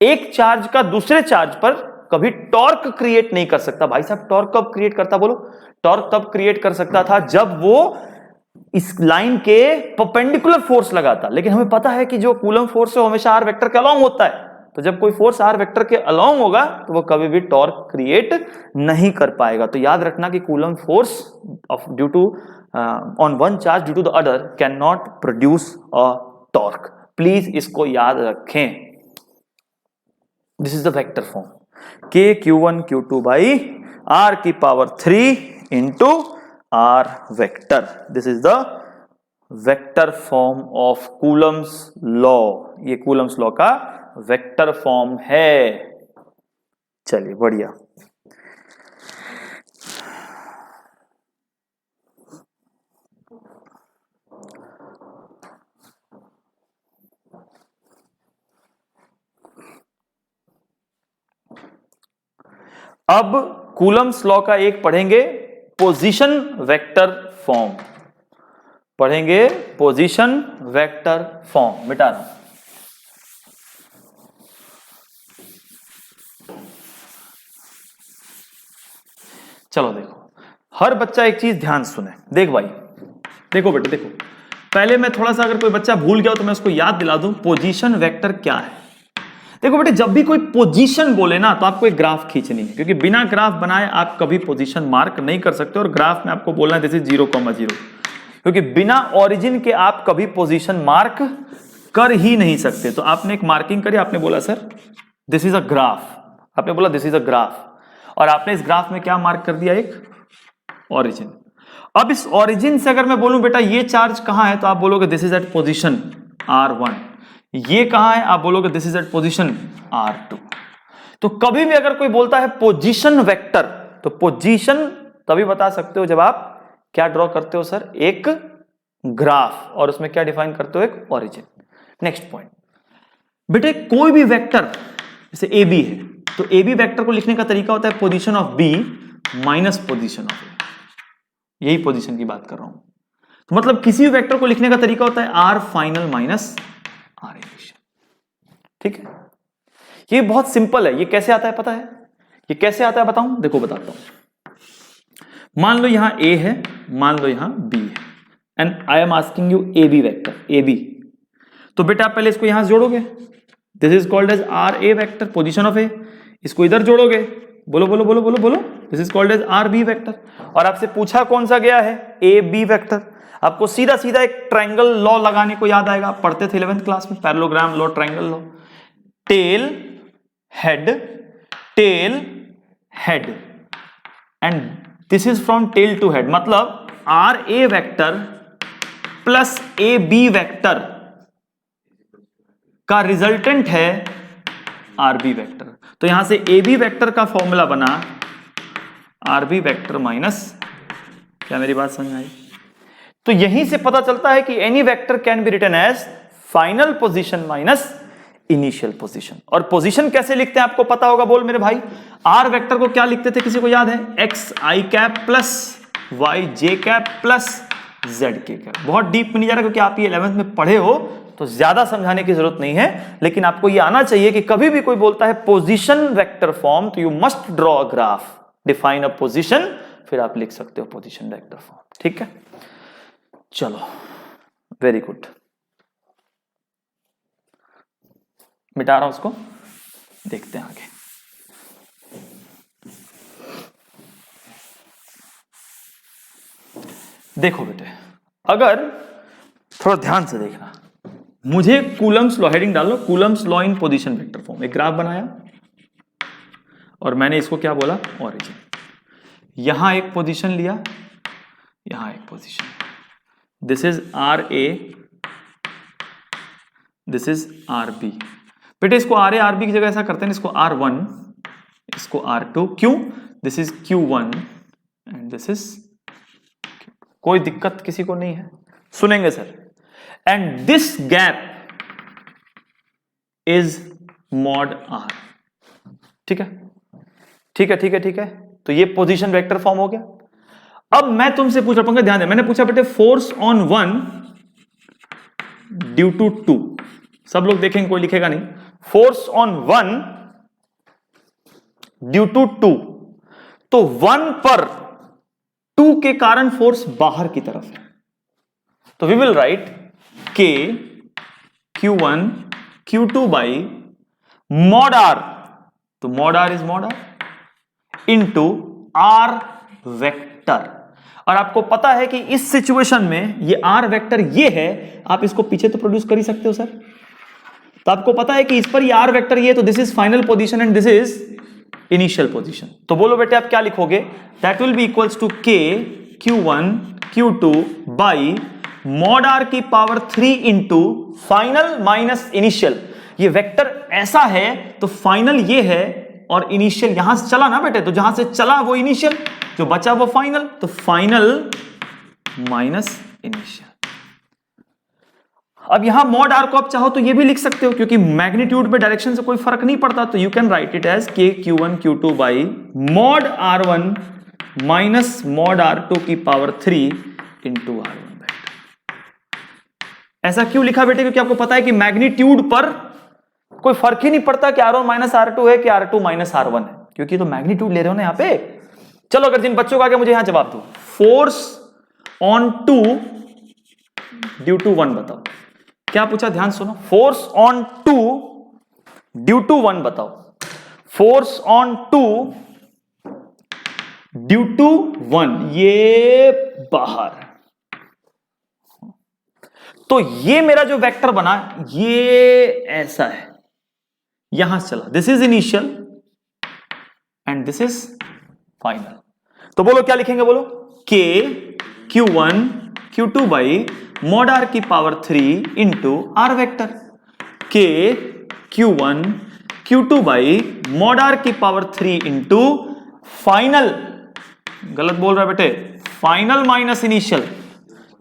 एक चार्ज का दूसरे चार्ज पर कभी टॉर्क क्रिएट नहीं कर सकता। भाई साहब टॉर्क कब क्रिएट करता बोलो? टॉर्क तब क्रिएट कर सकता था जब वो इस लाइन के परपेंडिकुलर फोर्स लगाता। लेकिन हमें पता है कि जो कूलम फोर्स है हमेशा आर वेक्टर के अलोंग होता है, तो जब कोई फोर्स आर वेक्टर के अलोंग होगा तो वो कभी भी टॉर्क क्रिएट नहीं कर पाएगा। तो याद रखना कि Coulomb force of due to on one charge due to the other can not produce a torque. Please इसको याद रखें। This is the vector form k q1 q2 by r की power 3 into r vector. This is the vector form of Coulomb's law. ये कूलम्स लॉ का वेक्टर फॉर्म है। चलिए बढ़िया। अब कूलम्स लॉ का एक पढ़ेंगे पोजीशन वेक्टर फॉर्म। पढ़ेंगे पोजीशन वेक्टर फॉर्म। मिटा रहा हूं। चलो देखो, हर बच्चा एक चीज ध्यान सुने। देख भाई, देखो बेटे देखो, पहले मैं थोड़ा सा अगर कोई बच्चा भूल गया तो मैं उसको याद दिला दूं पोजीशन वेक्टर क्या है। देखो बेटे, जब भी कोई पोजीशन बोले ना तो आपको एक ग्राफ खींचनी है, क्योंकि बिना ग्राफ बनाए आप कभी पोजीशन मार्क नहीं कर सकते। और ग्राफ में आपको बोलना है दिस इज 0,0, क्योंकि बिना ओरिजिन के आप कभी पोजीशन मार्क कर ही नहीं सकते। तो आपने एक मार्किंग करी, आपने बोला sir this is a graph, आपने बोला दिस इज अ ग्राफ, और आपने इस ग्राफ में क्या मार्क कर दिया? एक ओरिजिन। अब इस ओरिजिन से अगर मैं बोलूं बेटा ये चार्ज कहां है, तो आप बोलोगे this is eight position R1। ये कहां है? आप बोलोगे this is eight position R2। तो कभी भी अगर कोई बोलता है पोजीशन वेक्टर, तो पोजीशन तभी बता सकते हो जब आप क्या ड्रॉ करते हो सर? एक ग्राफ, और उसमें क्या डिफाइन करते हो? एक ओरिजिन। नेक्स्ट पॉइंट बेटे, कोई भी वेक्टर जैसे ए बी है, तो ए बी वेक्टर को लिखने का तरीका होता है position of B minus position of A. यही पोजीशन की बात कर रहा हूं। तो मतलब किसी भी वेक्टर को लिखने का तरीका होता है R final minus R initial. ठीक है, ये बहुत सिंपल है। ये कैसे आता है पता है? ये कैसे आता है बताऊं? देखो बताता हूं। मान लो यहां ए है, मान लो यहां बी है, and I am asking you A B vector, A B. तो बेटा आप पहले इसको यहां से जोड़ोगे, this is called as R A vector, position of A. इसको इधर जोड़ोगे, बोलो बोलो बोलो बोलो बोलो, this is called as R B vector. और आपसे पूछा कौन सा गया है? A B vector. आपको सीधा सीधा एक ट्रायंगल लॉ लगाने को याद आएगा, आप पढ़ते थे 11th क्लास में, parallelogram law, triangle law. Tail head, tail head, and this is from tail to head. मतलब R A vector plus A B vector का रिजल्टेंट है आर बी वेक्टर। तो यहां से ए बी वेक्टर का फॉर्मूला बना आर बी वेक्टर माइनस, क्या मेरी बात समझ आई? तो यहीं से पता चलता है कि any vector can be written as final position minus initial position. और पोजीशन कैसे लिखते हैं आपको पता होगा, बोल मेरे भाई। आर वेक्टर को क्या लिखते थे, किसी को याद है? एक्स आई कैप प्लस वाई जे कैप प्लस जेड के कैप। बहुत डीप में नहीं जा रहा, क्योंकि आप ये 11th में पढ़े हो, तो ज्यादा समझाने की जरूरत नहीं है। लेकिन आपको ये आना चाहिए कि कभी भी कोई बोलता है पोजीशन वेक्टर फॉर्म, तो you must draw a graph, define a position, फिर आप लिख सकते हो पोजीशन वेक्टर फॉर्म। ठीक है, चलो वेरी गुड। मिटा रहा हूं उसको, देखते हैं आगे। देखो बेटे, अगर थोड़ा ध्यान से देखना, मुझे कूलम्स लॉ, हेडिंग डाल लो, Coulomb's law in position vector form. एक ग्राफ बनाया और मैंने इसको क्या बोला? ओरिजिन। यहां एक पोजीशन लिया, यहां एक position, this is R A, this is R B. बेटे इसको आर ए आर बी की जगह ऐसा करते हैं, इसको R1, इसको R2। क्यों? This is Q1 and this is, कोई दिक्कत किसी को नहीं है? सुनेंगे sir. And this gap is mod R। ठीक है ठीक है ठीक है ठीक है। तो ये पोजीशन वेक्टर फॉर्म हो गया। अब मैं तुमसे पूछ रहा हूं, ध्यान दे, मैंने पूछा बेटे force on one due to 2, सब लोग देखेंगे, कोई लिखेगा नहीं, फोर्स ऑन 1 ड्यू टू 2, तो 1 पर 2 के कारण फोर्स बाहर की तरफ है, तो we will write K Q1 Q2 by mod R, तो mod R is mod R into R vector. और आपको पता है कि इस सिचुएशन में ये R वेक्टर ये है, आप इसको पीछे तो प्रोड्यूस कर ही सकते हो सर, तो आपको पता है कि इस पर ये R वेक्टर ये, तो this is final position and this is initial position. तो बोलो बेटे आप क्या लिखोगे, that will be equals to K Q1 Q2 by mod R की power 3 into final minus initial. ये वेक्टर ऐसा है तो फाइनल ये है और इनिशियल यहां से चला ना बेटे, तो जहां से चला वो इनिशियल, जो बचा वो फाइनल, तो फाइनल माइनस इनिशियल। अब यहां मॉड R को आप चाहो तो ये भी लिख सकते हो, क्योंकि मैग्नीट्यूड पे डायरेक्शन से कोई फर्क नहीं पड़ता, तो you can write it as K Q1 Q2 by mod R1 minus mod R2 की पावर 3 इंटू R1। ऐसा क्यों लिखा बेटे, क्योंकि आपको पता है कि मैग्नीट्यूड पर कोई फर्क ही नहीं पड़ता कि R1 माइनस R2 है कि R2 माइनस R1 है, क्योंकि तो मैग्नीट्यूड ले रहे हो ना यहां पे। चलो अगर जिन बच्चों का आगे मुझे यहां जवाब दो, फोर्स ऑन 2 ड्यू टू 1 बताओ, क्या पूछा, ध्यान सुनो, फोर्स ऑन 2 ड्यू टू 1 बताओ, फोर्स ऑन 2 ड्यू टू 1, ये बाहर, तो ये मेरा जो वेक्टर बना ये ऐसा है, यहां से चला, this is initial and this is final. तो बोलो क्या लिखेंगे, बोलो K Q1 Q2 by mod R की power 3 into R vector, K Q1 Q2 by mod R की पावर 3 इंटू फाइनल, गलत बोल रहा है बेटे, फाइनल माइनस इनिशियल,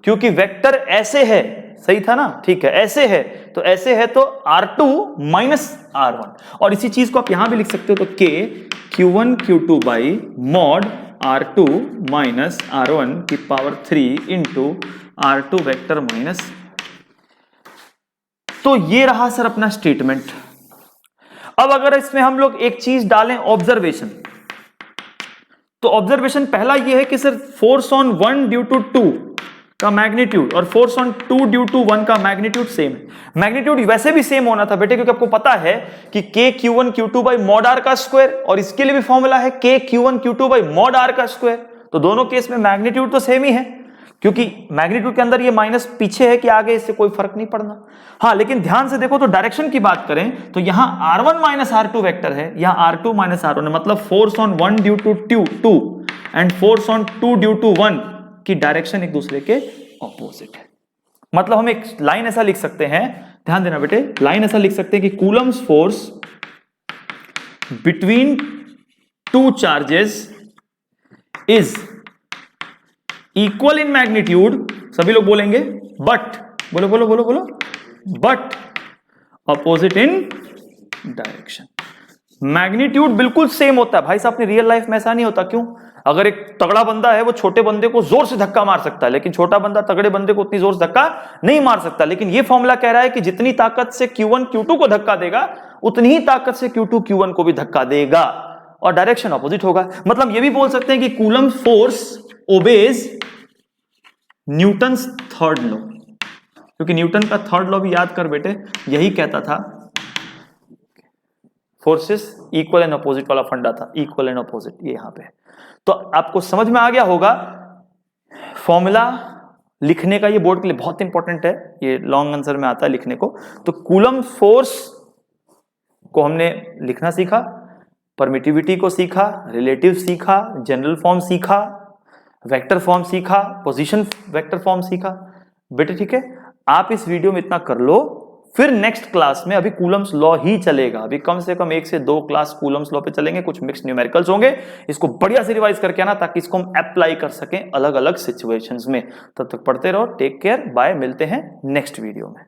क्योंकि वेक्टर ऐसे है, सही था ना, ठीक है, ऐसे है, तो ऐसे है तो R2 माइनस R1, और इसी चीज को आप यहां भी लिख सकते हो, तो K Q1 Q2 by mod R2 minus R1 की power 3 into R2 vector minus. तो ये रहा सर अपना स्टेटमेंट। अब अगर इसमें हम लोग एक चीज डालें, ऑब्जर्वेशन, तो ऑब्जर्वेशन पहला ये है कि sir force on 1 due to 2 का मैग्नीट्यूड और फोर्स ऑन 2 ड्यू टू 1 का मैग्नीट्यूड सेम है। मैग्नीट्यूड वैसे भी सेम होना था बेटे, क्योंकि आपको पता है कि K Q1 Q2 by mod R का स्क्वायर, और इसके लिए भी फॉर्मूला है K Q1 Q2 by mod R का स्क्वायर, तो दोनों केस में मैग्नीट्यूड तो सेम ही है, क्योंकि मैग्नीट्यूड के अंदर ये माइनस पीछे है कि आगे, इससे कोई फर्क नहीं पड़ना। हाँ, लेकिन ध्यान से देखो तो डायरेक्शन की बात करें तो यहां R1 माइनस R2 वेक्टर है, यहां R2 माइनस R1 है, मतलब force on 1 due to 2 and force on 2 due to 1 की डायरेक्शन एक दूसरे के ऑपोजिट है। मतलब हम एक लाइन ऐसा लिख सकते हैं, ध्यान देना बेटे, लाइन ऐसा लिख सकते हैं कि Coulomb's force between 2 charges is equal in magnitude, सभी लोग बोलेंगे, बट बोलो बोलो बोलो बोलो, but opposite in direction. Magnitude बिल्कुल सेम होता है भाई साहब, अपनी रियल लाइफ में ऐसा नहीं होता। क्यों? अगर एक तगड़ा बंदा है वो छोटे बंदे को जोर से धक्का मार सकता है, लेकिन छोटा बंदा तगड़े बंदे को उतनी जोर से धक्का नहीं मार सकता। लेकिन ये फॉर्मूला कह रहा है कि जितनी ताकत से Q1 Q2 को धक्का देगा उतनी ही ताकत से Q2 Q1 को भी धक्का देगा, और डायरेक्शन ऑपोजिट होगा। मतलब ये भी बोल सकते हैं कि Coulomb force obeys Newton's third law, क्योंकि न्यूटन का थर्ड लॉ भी याद कर बेटे, यही कहता था फोर्सेस इक्वल एंड अपोजिट वाला फंडा था, इक्वल एंड अपोजिट, ये यहां पे। तो आपको समझ में आ गया होगा फॉर्मूला लिखने का, ये बोर्ड के लिए बहुत इंपॉर्टेंट है, ये लॉन्ग आंसर में आता है लिखने को। तो कूलम फोर्स को हमने लिखना सीखा, परमिटिविटी को सीखा, रिलेटिव सीखा, जनरल फॉर्म सीखा, वेक्टर फॉर्म सीखा, पोजीशन वेक्टर फॉर्म सीखा बेटे, ठीक है। आप इस वीडियो में इतना कर लो, फिर नेक्स्ट क्लास में अभी कूलम्स लॉ ही चलेगा, अभी कम से कम 1 से 2 क्लास कूलम्स लॉ पे चलेंगे, कुछ मिक्स न्यूमेरिकल्स होंगे, इसको बढ़िया से रिवाइज करके आना ताकि इसको हम अप्लाई कर सकें अलग अलग सिचुएशंस में। तब तक पढ़ते रहो, टेक केयर, बाय, मिलते हैं नेक्स्ट वीडियो में।